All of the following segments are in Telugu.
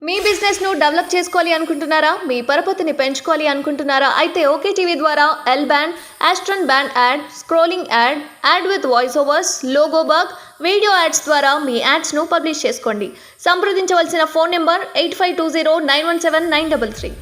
మీ బిజినెస్ ను డెవలప్ చేసుకోవాలి అనుకుంటున్నారా? మీ పరపతిని పెంచుకోవాలి అనుకుంటున్నారా? అయితే ఓకే టీవీ ద్వారా ఎల్ బ్యాండ్, ఆస్ట్రన్ band ad, scrolling ad, ad with voice overs, logo bug, video ads ద్వారా మీ యాడ్స్ ను పబ్లిష్ చేసుకోండి. సంప్రదించవలసిన ఫోన్ నెంబర్ 8520917933.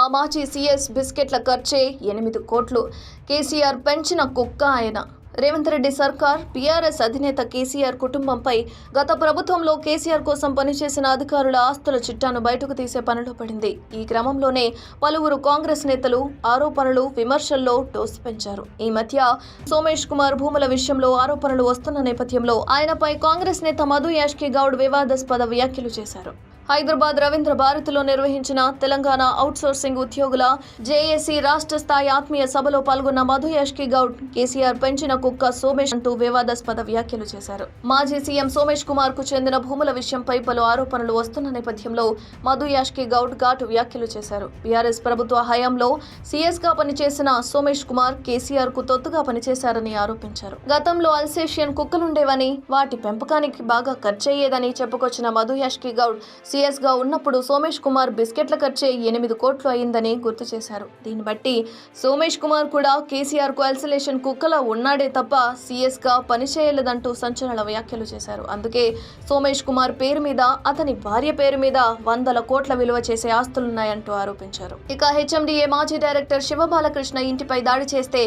ఆ మాజీ సీఎస్ బిస్కెట్ల ఖర్చే 8 కోట్లు. కేసీఆర్ పెంచిన కుక్క ఆయన. రేవంత్ రెడ్డి సర్కార్, టీఆర్ఎస్ అధినేత కేసీఆర్ కుటుంబంపై గత ప్రభుత్వంలో కేసీఆర్ కోసం పనిచేసిన అధికారుల ఆస్తుల చిట్టాను బయటకు తీసే పనిలో పడింది. ఈ క్రమంలోనే పలువురు కాంగ్రెస్ నేతలు ఆరోపణలు, విమర్శల్లో డోసు పెంచారు. ఈ మధ్య సోమేష్ కుమార్ భూముల విషయంలో ఆరోపణలు వస్తున్న నేపథ్యంలో ఆయనపై కాంగ్రెస్ నేత మధు యాష్కి గౌడ్ వివాదాస్పద వ్యాఖ్యలు చేశారు. హైదరాబాద్ రవీంద్ర భారతిలో నిర్వహించిన తెలంగాణ అవుట్సోర్సింగ్ ఉద్యోగుల జేఏసీ రాష్ట్ర స్థాయి ఆత్మీయ సభలో పాల్గొన్న మధు యాష్కి గౌడ్ కేసీఆర్ పెంచిన కుక్క సోమేష్ అంటూ వివాదాస్పద వ్యాఖ్యలు చేశారు. మాజీ సీఎం సోమేష్ కుమార్ కు చెందిన భూముల విషయంపై పలు ఆరోపణలు వస్తున్న నేపథ్యంలో మధు యాష్కి గౌడ్ ఘాటు వ్యాఖ్యలు చేశారు. టీఆర్ఎస్ ప్రభుత్వ హయాంలో సీఎస్ గా పనిచేసిన సోమేష్ కుమార్ కేసీఆర్ కు తొత్తుగా పనిచేశారని ఆరోపించారు. గతంలో అల్సేషియన్ కుక్కలుండేవని, వాటి పెంపకానికి బాగా ఖర్చయ్యేదని చెప్పుకొచ్చిన మధు యాష్కి గౌడ్ సీఎస్ గా ఉన్నప్పుడు సోమేష్ కుమార్ బిస్కెట్ల ఖర్చే 8 కోట్లు అయిందని గుర్తు చేశారు. దీన్ని బట్టి సోమేష్ కుమార్ కూడా కేసీఆర్ కు అల్సలేషన్ కుక్కలా ఉన్నాడే తప్ప సీఎస్ గా పనిచేయలేదంటూ సంచలన వ్యాఖ్యలు చేశారు. అందుకే సోమేష్ కుమార్ పేరు మీద, అతని భార్య పేరు మీద 100 కోట్ల విలువ చేసే ఆస్తులున్నాయంటూ ఆరోపించారు. ఇక హెచ్ఎండిఏ మాజీ డైరెక్టర్ శివబాలకృష్ణ ఇంటిపై దాడి చేస్తే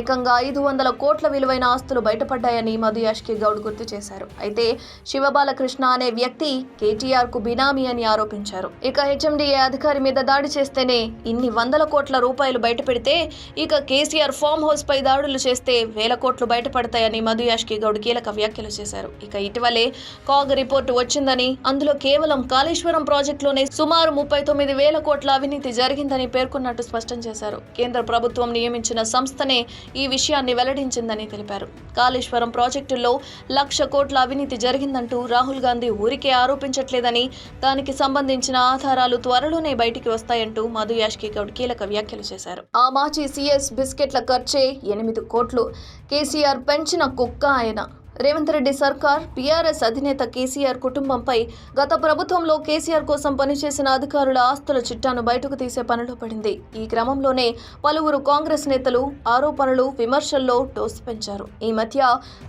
ఏకంగా 500 కోట్ల విలువైన ఆస్తులు బయటపడ్డాయని మధు యాష్కి గౌడ్ గుర్తు చేశారు. అయితే శివబాలకృష్ణ అనే వ్యక్తి కేటీఆర్ కు బినామీ అని ఆరోపించారు. ఇక హెచ్ఎండిఏ అధికారి మీద దాడి చేస్తేనే ఇన్ని 100 కోట్ల రూపాయలు బయటపెడితే ఇక కేసీఆర్ ఫామ్ హౌస్ పై దాడులు చేస్తే 1000 కోట్లు బయటపడతాయని మధు యాష్కి గౌడ్ కీలక వ్యాఖ్యలు చేశారు. ఇక ఇటీవలే కాగ్ రిపోర్టు వచ్చిందని, అందులో కేవలం కాళేశ్వరం ప్రాజెక్టులోనే సుమారు 39,000 కోట్ల అవినీతి జరిగిందని పేర్కొన్నట్టు స్పష్టం చేశారు. కేంద్ర ప్రభుత్వం నియమించిన సంస్థనే ఈ విషయాన్ని వెల్లడించిందని తెలిపారు. కాళేశ్వరం ప్రాజెక్టుల్లో 1,00,000 కోట్ల అవినీతి జరిగిందంటూ రాహుల్ గాంధీ ఊరికే ఆరోపించట్లేదని, దానికి సంబంధించిన ఆధారాలు త్వరలోనే బయటికి వస్తాయంటూ మధు యాష్కి గౌడ్ కీలక వ్యాఖ్యలు చేశారు. ఆ మాజీ సీఎస్ బిస్కెట్ల ఖర్చే 8 కోట్లు. కేసీఆర్ పెంచిన కుక్క ఆయన. రేవంత్ రెడ్డి సర్కార్, టీఆర్ఎస్ అధినేత కేసీఆర్ కుటుంబంపై గత ప్రభుత్వంలో కేసీఆర్ కోసం పనిచేసిన అధికారుల ఆస్తుల చిట్టాను బయటకు తీసే పనిలో పడింది. ఈ క్రమంలోనే పలువురు కాంగ్రెస్ నేతలు ఆరోపణలు, విమర్శల్లో డోసు పెంచారు. ఈ మధ్య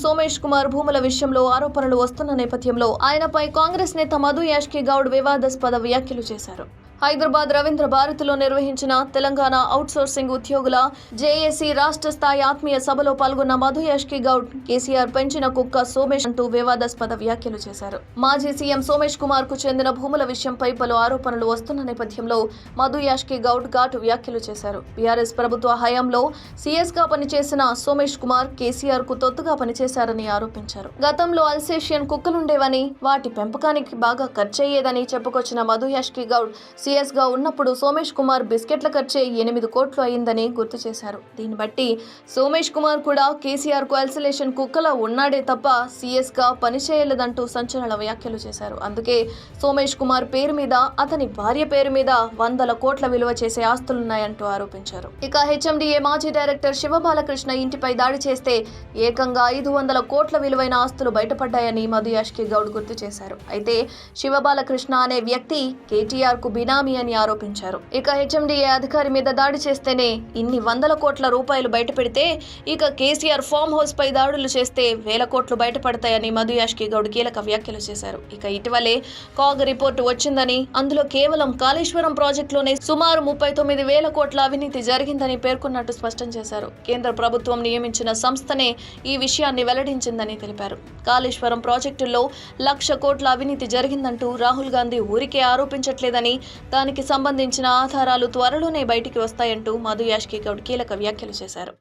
సోమేష్ కుమార్ భూముల విషయంలో ఆరోపణలు వస్తున్న నేపథ్యంలో ఆయనపై కాంగ్రెస్ నేత మధు యాష్కి గౌడ్ వివాదాస్పద వ్యాఖ్యలు చేశారు. హైదరాబాద్ రవీంద్ర భారతిలో నిర్వహించిన తెలంగాణ అవుట్సోర్సింగ్ ఉద్యోగుల జేఏసీ రాష్ట్ర స్థాయి ఆత్మీయ సభలో పాల్గొన్న మధు యాష్కి గౌడ్ కేసీఆర్ పెంచిన కుక్క సోమేష్ అంటూ వివాదాస్పద వ్యాఖ్యలు చేశారు. మాజీ సీఎం సోమేష్ కుమార్ కు చెందిన భూముల విషయంపై పలు ఆరోపణలు వస్తున్న నేపథ్యంలో మధు యాష్కి గౌడ్ ఘాటు వ్యాఖ్యలు చేశారు. టీఆర్ఎస్ ప్రభుత్వ హయాంలో సీఎస్ గా పనిచేసిన సోమేష్ కుమార్ కేసీఆర్ కు తొత్తుగా పనిచేశారని ఆరోపించారు. గతంలో అల్సేషియన్ కుక్కలుండేవని, వాటి పెంపకానికి బాగా ఖర్చయ్యేదని చెప్పుకొచ్చిన మధు యాష్కి గౌడ్ సీఎస్ గా ఉన్నప్పుడు సోమేష్ కుమార్ బిస్కెట్ల ఖర్చే 8 కోట్లు అయిందని గుర్తు చేశారు. దీన్ని బట్టి సోమేష్ కుమార్ కూడా కేసీఆర్ కు అల్సలేషన్ కుక్కలా ఉన్నాడే తప్ప సీఎస్ గా పనిచేయలేదంటూ సంచలన వ్యాఖ్యలు చేశారు. అందుకే సోమేష్ కుమార్ పేరు మీద, అతని భార్య పేరు మీద 100 కోట్ల విలువ చేసే ఆస్తులున్నాయంటూ ఆరోపించారు. ఇక హెచ్ఎండిఏ మాజీ డైరెక్టర్ శివబాలకృష్ణ ఇంటిపై దాడి చేస్తే ఏకంగా 500 కోట్ల విలువైన ఆస్తులు బయటపడ్డాయని మధు యాష్కి గౌడ్ గుర్తు చేశారు. అయితే శివబాలకృష్ణ అనే వ్యక్తి కేటీఆర్ కు బినామీ అని ఆరోపించారు. ఇక హెచ్ఎండిఏ అధికారి మీద దాడి చేస్తేనే ఇన్ని 100 కోట్ల రూపాయలు బయటపెడితే ఇక కేసీఆర్ ఫామ్ హౌస్ పై దాడులు చేస్తే 1000 కోట్లు బయటపడతాయని మధు యాష్కి గౌడ్ కీలక వ్యాఖ్యలు చేశారు. ఇక ఇటీవలే కాగ్ రిపోర్టు వచ్చిందని, అందులో కేవలం కాళేశ్వరం ప్రాజెక్టులోనే సుమారు 39,000 కోట్ల అవినీతి జరిగిందని పేర్కొన్నట్టు స్పష్టం చేశారు. కేంద్ర ప్రభుత్వం నియమించిన సంస్థనే ఈ విషయాన్ని వెల్లడించిందని తెలిపారు. కాళేశ్వరం ప్రాజెక్టుల్లో 1,00,000 కోట్ల అవినీతి జరిగిందంటూ రాహుల్ గాంధీ ఊరికే ఆరోపించట్లేదని, దానికి సంబంధించిన ఆధారాలు త్వరలోనే బయటికి వస్తాయంటూ మధు యాష్కి గౌడ్ కీలక వ్యాఖ్యలు చేశారు.